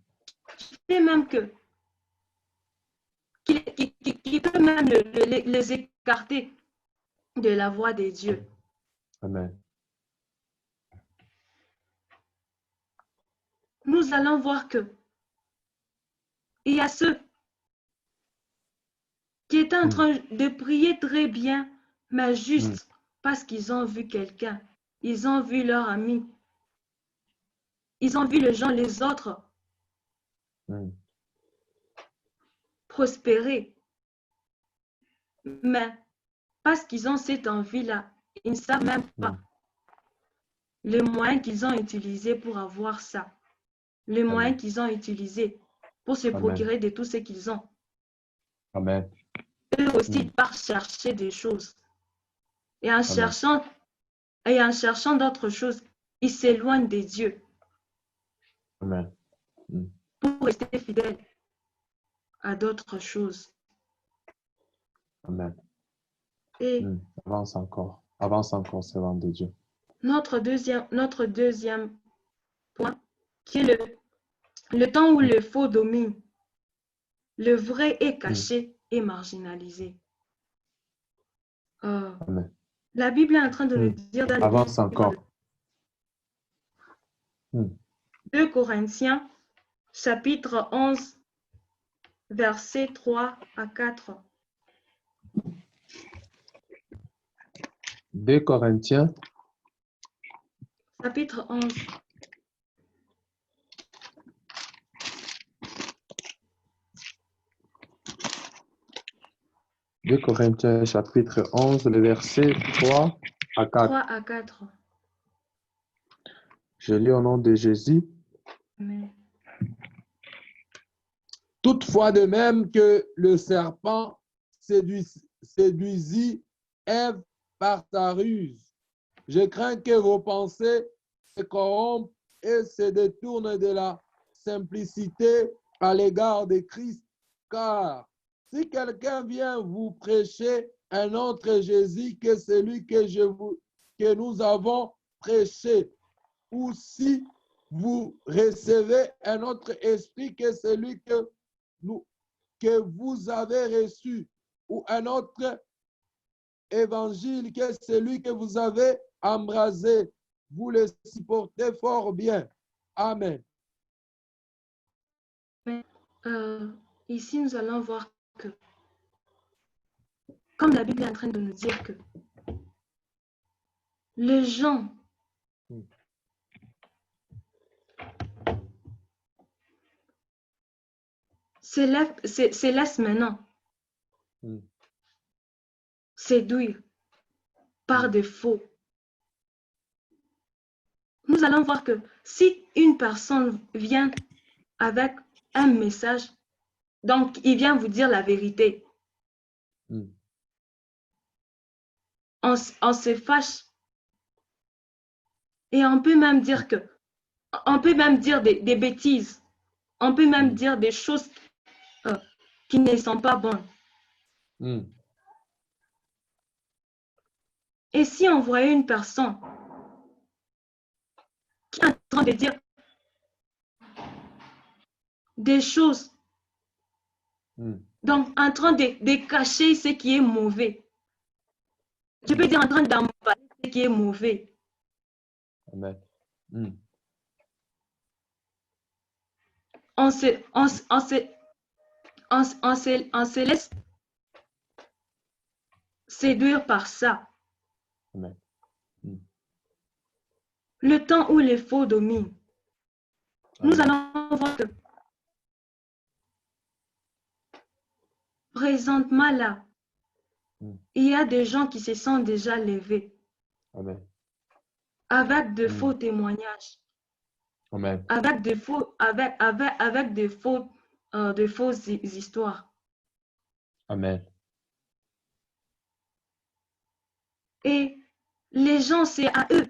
Et même qu'il peut même les écarter de la voix des dieux. Amen. Nous allons voir que il y a ceux qui étaient en train de prier très bien, mais juste parce qu'ils ont vu quelqu'un, ils ont vu leur ami, ils ont vu les autres prospérer. Mais parce qu'ils ont cette envie-là, ils ne savent même pas les moyens qu'ils ont utilisés pour avoir ça, les moyens qu'ils ont utilisés pour se procurer de tout ce qu'ils ont. Amen. Eux aussi partent chercher des choses. Et en cherchant d'autres choses, ils s'éloignent des dieux. Amen. Pour rester fidèles à d'autres choses. Amen. Et avance encore, servant de Dieu. Notre deuxième point, qui est le temps où le faux domine, le vrai est caché et marginalisé. Amen. La Bible est en train de nous dire dans avance encore. 2 Corinthiens, chapitre 11, versets 3 à 4. 2 Corinthiens, chapitre 11. Deux Corinthiens, chapitre 11, le verset 3 à 4. 3 à 4. Je lis au nom de Jésus. Amen. Toutefois, de même que le serpent séduisit Ève par sa ruse, je crains que vos pensées se corrompent et se détournent de la simplicité à l'égard de Christ. Car si quelqu'un vient vous prêcher un autre Jésus que celui que nous avons prêché, ou si vous recevez un autre esprit que celui que vous avez reçu, ou un autre évangile que celui que vous avez embrasé, vous le supportez fort bien. Amen. Ici, nous allons voir que, comme la Bible est en train de nous dire que les gens se laissent maintenant séduire par défaut. Nous allons voir que si une personne vient avec un message, donc il vient vous dire la vérité, on se fâche et on peut même dire des bêtises, on peut même dire des choses qui ne sont pas bonnes. Et si on voyait une personne qui est en train de dire des choses, donc en train de cacher ce qui est mauvais, je peux dire en train d'emballer ce qui est mauvais. Amen. On se laisse séduire par ça. Amen. Le temps où les faux dominent, nous allons voir que présentement là, il y a des gens qui se sont déjà levés. Amen. Avec de faux témoignages. Amen. Avec de fausses histoires. Amen. Et les gens, c'est à eux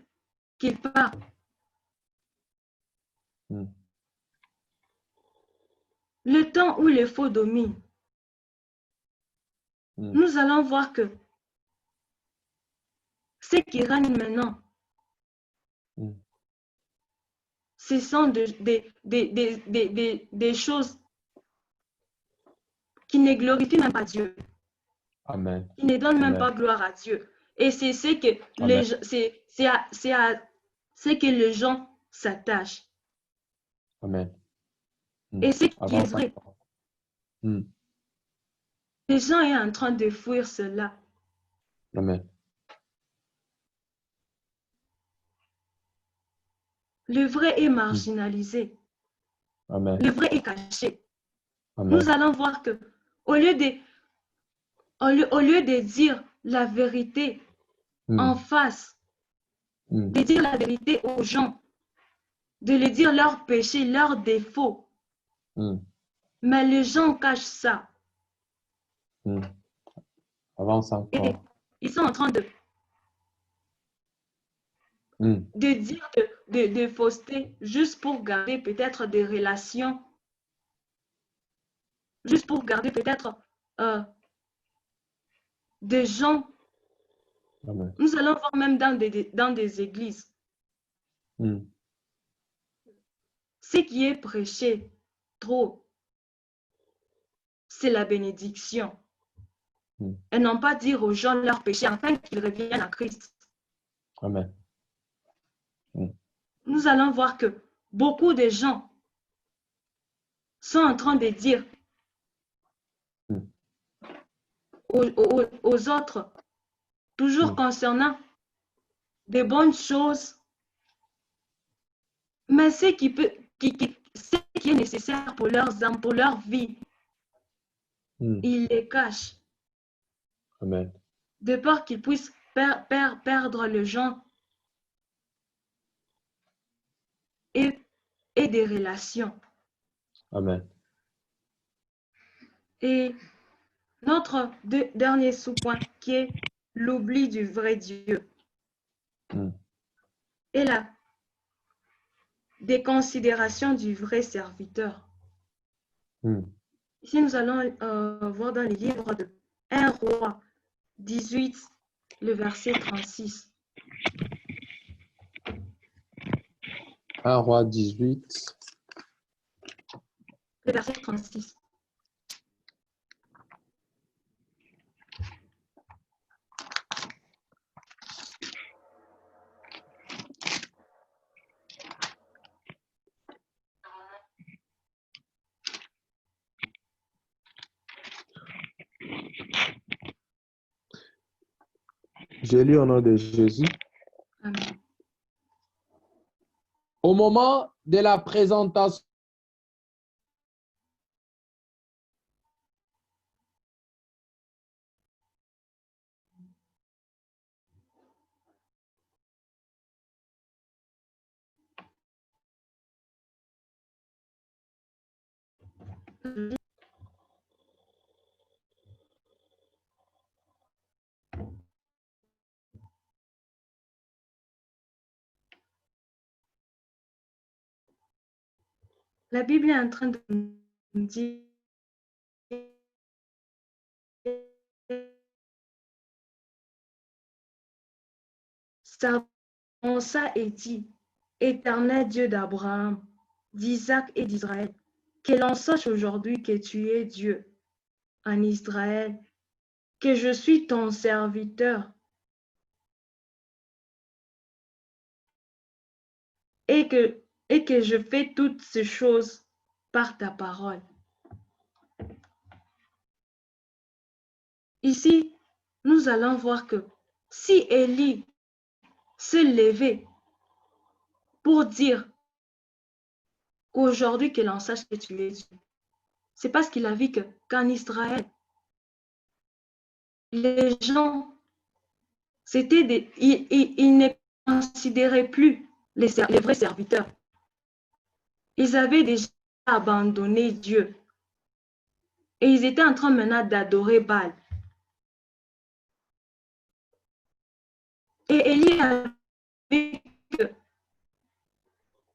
qu'ils parlent. Le temps où les faux dominent, nous allons voir que ce qui règne maintenant, ce sont des choses qui ne glorifient même pas Dieu. Amen. Qui ne donnent même pas gloire à Dieu. Et c'est ce que les gens s'attachent. Amen. Et ce qui est vrai. Les gens sont en train de fuir cela. Amen. Le vrai est marginalisé. Amen. Le vrai est caché. Amen. Nous allons voir que au lieu de dire la vérité en face, de dire la vérité aux gens, de leur dire leurs péchés, leurs défauts, mais les gens cachent ça. Avance encore. Et ils sont en train de dire de fausseté juste pour garder peut-être des relations, juste pour garder peut-être des gens. Amen. Nous allons voir même dans des églises. Ce qui est prêché trop, c'est la bénédiction. Et non pas dire aux gens leurs péchés afin qu'ils reviennent à Christ. Amen. Nous allons voir que beaucoup de gens sont en train de dire aux autres, toujours concernant des bonnes choses, mais ce qui est nécessaire pour leurs âmes, pour leur vie, ils les cachent. Amen. De peur qu'ils puissent perdre le gens et des relations. Amen. Et notre dernier sous-point qui est l'oubli du vrai Dieu et la déconsidération du vrai serviteur. Ici, nous allons voir dans les livres de 1 Roi 18, le verset 36. 1 Roi 18, Le verset 36. je lis au nom de Jésus. Amen. Au moment de la présentation La Bible est en train de nous dire ça et dit, Éternel Dieu d'Abraham, d'Isaac et d'Israël, que l'on sache aujourd'hui que tu es Dieu en Israël, que je suis ton serviteur et que je fais toutes ces choses par ta parole. Ici, nous allons voir que si Élie se levait pour dire qu'aujourd'hui que l'on sache que tu es Dieu, c'est parce qu'il a vu qu'en Israël, les gens, ils ne considéraient plus les vrais serviteurs. Ils avaient déjà abandonné Dieu. Et ils étaient en train maintenant d'adorer Baal. Et Élie a vu que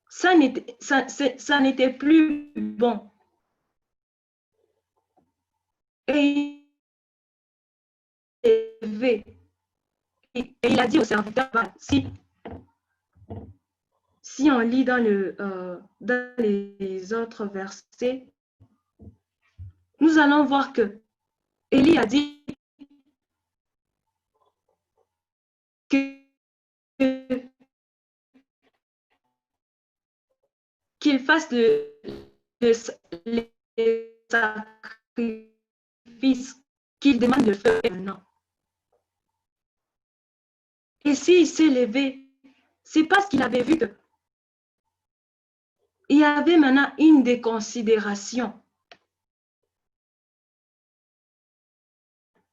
ça n'était plus bon. Et il a dit au serviteur, si on lit dans les autres versets, nous allons voir que Élie a dit qu'il fasse les sacrifices, qu'il demande de faire maintenant. Et s'il s'est levé, c'est parce qu'il avait vu que il y avait maintenant une déconsidération.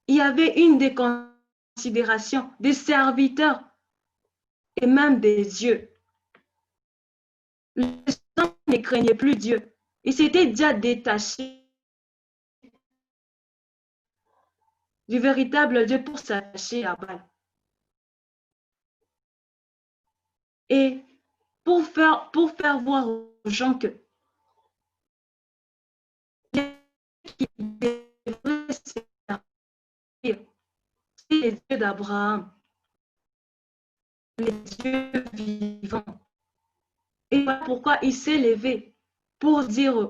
Il y avait une déconsidération des serviteurs et même des dieux. Les gens ne craignaient plus Dieu. Ils s'étaient déjà détachés du véritable Dieu pour s'attacher à Baal. Et pour faire voir aux gens que qui devraient servir, c'est les dieux d'Abraham, les dieux vivants. Et voilà pourquoi il s'est levé pour dire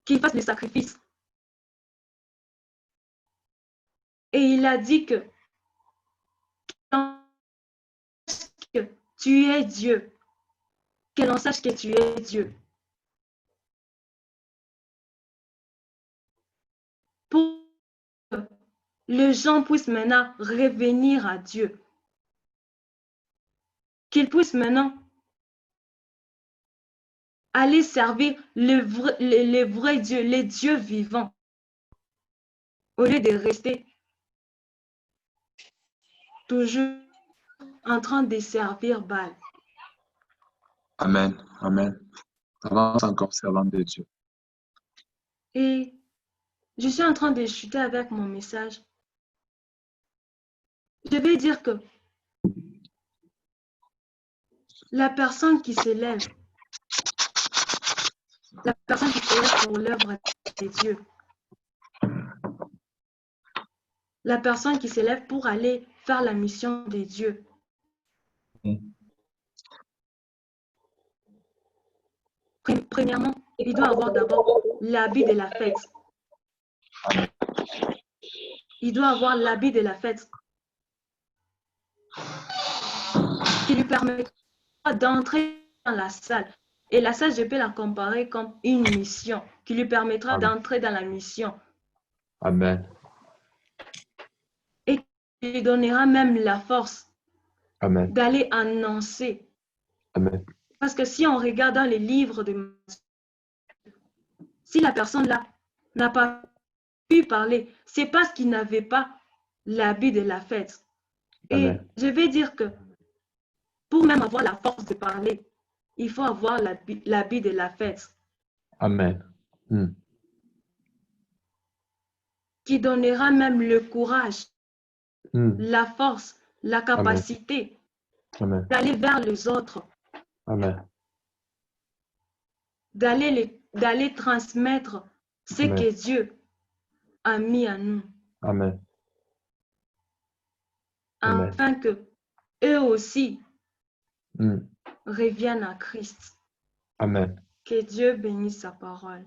qu'il fasse les sacrifices. Et il a dit que tu es Dieu, que l'on sache que tu es Dieu. Pour que les gens puissent maintenant revenir à Dieu. Qu'ils puissent maintenant aller servir les vrais dieux, les dieux vivants, au lieu de rester toujours en train de servir Baal. Amen. Amen. Avance encore, servant de Dieu. Et je suis en train de chuter avec mon message. Je vais dire que la personne qui s'élève, la personne qui s'élève pour l'œuvre de Dieu, la personne qui s'élève pour aller faire la mission de Dieu. Premièrement, il doit avoir d'abord l'habit de la fête. Il doit avoir l'habit de la fête qui lui permettra d'entrer dans la salle. Et la salle, je peux la comparer comme une mission qui lui permettra d'entrer dans la mission. Amen. Et qui lui donnera même la force d'aller annoncer. Amen. Parce que si on regarde dans les livres de Matthieu, si la personne là n'a pas pu parler, c'est parce qu'il n'avait pas l'habit de la fête. Et je vais dire que pour même avoir la force de parler, il faut avoir l'habit de la fête. Amen. Qui donnera même le courage, la force, la capacité d'aller vers les autres. Amen. D'aller transmettre ce que Dieu a mis à nous. Amen. Afin que eux aussi reviennent à Christ. Amen. Que Dieu bénisse sa parole.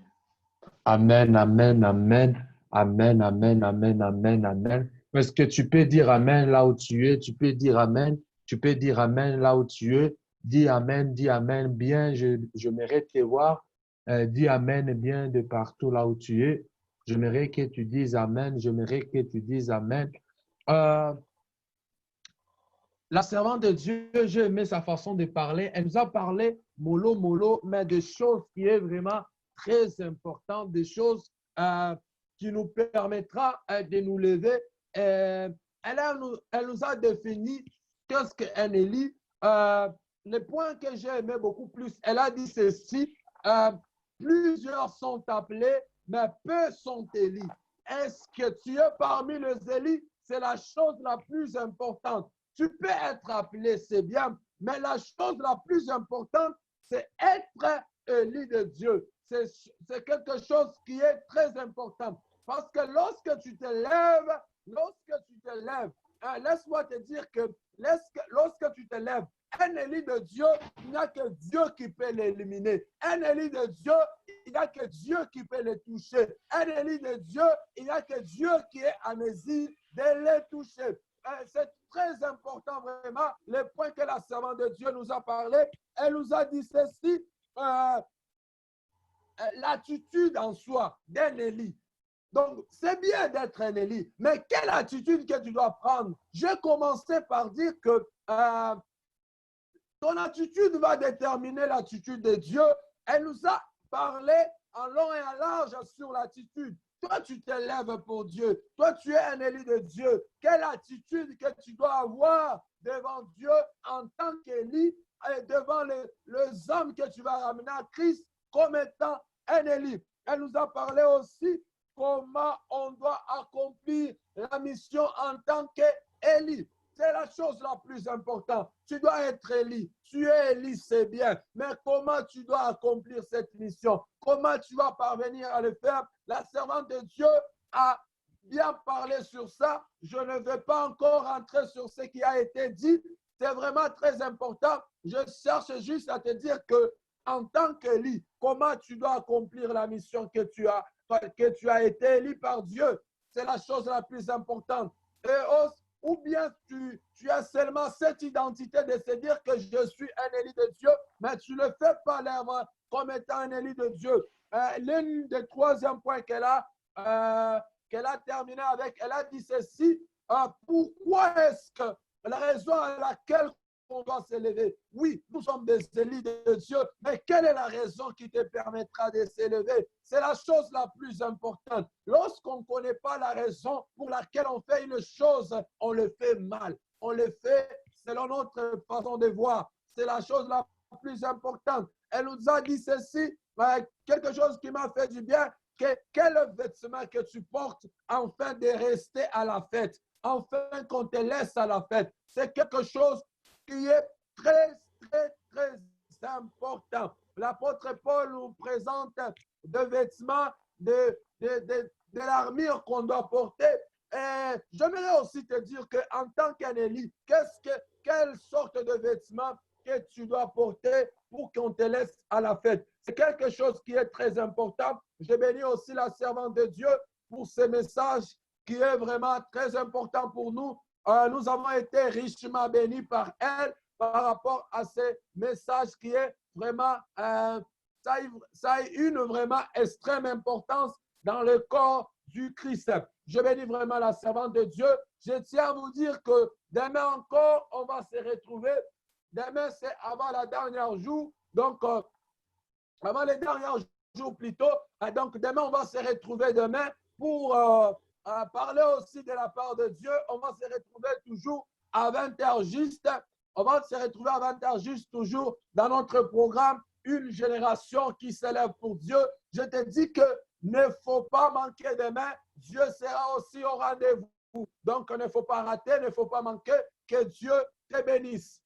Amen, amen, amen, amen, amen, amen, amen, amen. Est-ce que tu peux dire amen là où tu es? Tu peux dire amen. Tu peux dire amen là où tu es. Dis amen bien. J'aimerais te voir. Dis amen bien de partout là où tu es. J'aimerais que tu dises amen. J'aimerais que tu dises amen. La servante de Dieu, j'ai aimé sa façon de parler. Elle nous a parlé mollo, mais des choses qui est vraiment très importantes, des choses qui nous permettra de nous lever. Elle nous a défini qu'est-ce qu'un Élie. Le point que j'ai aimé beaucoup plus, elle a dit ceci, plusieurs sont appelés, mais peu sont Élis. Est-ce que tu es parmi les Élis? C'est la chose la plus importante. Tu peux être appelé, c'est bien, mais la chose la plus importante, c'est être Élie de Dieu. C'est quelque chose qui est très important. Parce que lorsque tu te lèves, laisse-moi te dire que lorsque tu te lèves, un Élie de Dieu, il n'y a que Dieu qui peut l'éliminer. Un Élie de Dieu, il n'y a que Dieu qui peut le toucher. Un Élie de Dieu, il n'y a que Dieu qui est à mesure de le toucher. C'est très important vraiment, le point que la servante de Dieu nous a parlé. Elle nous a dit ceci, l'attitude en soi d'un Élie. Donc, c'est bien d'être un Élie, mais quelle attitude que tu dois prendre? J'ai commencé par dire que ton attitude va déterminer l'attitude de Dieu. Elle nous a parlé en long et en large sur l'attitude. Toi, tu te lèves pour Dieu. Toi, tu es un Élie de Dieu. Quelle attitude que tu dois avoir devant Dieu en tant qu'Élie et devant les hommes que tu vas ramener à Christ comme étant un Élie. Elle nous a parlé aussi comment on doit accomplir la mission en tant qu'Élie. C'est la chose la plus importante. Tu dois être Élie. Tu es Élie, c'est bien. Mais comment tu dois accomplir cette mission? Comment tu vas parvenir à le faire? La servante de Dieu a bien parlé sur ça. Je ne vais pas encore rentrer sur ce qui a été dit. C'est vraiment très important. Je cherche juste à te dire que en tant qu'Élie, comment tu dois accomplir la mission que tu as été élu par Dieu. C'est la chose la plus importante. Ou bien tu as seulement cette identité de se dire que je suis un Élie de Dieu, mais tu ne fais pas l'œuvre comme étant un Élie de Dieu. L'un des troisièmes points qu'elle a terminé avec, elle a dit ceci, pourquoi est-ce que la raison à laquelle on doit s'élever? Oui, nous sommes des Élis de Dieu, mais quelle est la raison qui te permettra de s'élever? C'est la chose la plus importante. Lorsqu'on ne connaît pas la raison pour laquelle on fait une chose, on le fait mal. On le fait selon notre façon de voir. C'est la chose la plus importante. Elle nous a dit ceci, quelque chose qui m'a fait du bien, quel vêtement que tu portes afin de rester à la fête, afin qu'on te laisse à la fête. C'est quelque chose qui est très, très, très important. L'apôtre Paul nous présente des vêtements de l'armure qu'on doit porter. j'aimerais aussi te dire qu'en tant qu'un Élie, quelle sorte de vêtements que tu dois porter pour qu'on te laisse à la fête. C'est quelque chose qui est très important. Je bénis aussi la servante de Dieu pour ce message qui est vraiment très important pour nous. Nous avons été richement bénis par elle par rapport à ce message qui est vraiment, ça a une vraiment extrême importance dans le corps du Christ. Je bénis vraiment la servante de Dieu. Je tiens à vous dire que demain encore, on va se retrouver. Demain, c'est avant la dernière jour. Donc, avant les derniers jours plutôt. Donc, demain, on va se retrouver demain pour parler aussi de la part de Dieu. On va se retrouver toujours à 20h juste. On va se retrouver à 20h juste toujours dans notre programme Une génération qui s'élève pour Dieu. Je te dis que ne faut pas manquer demain. Dieu sera aussi au rendez-vous. Donc, il ne faut pas rater, il ne faut pas manquer. Que Dieu te bénisse.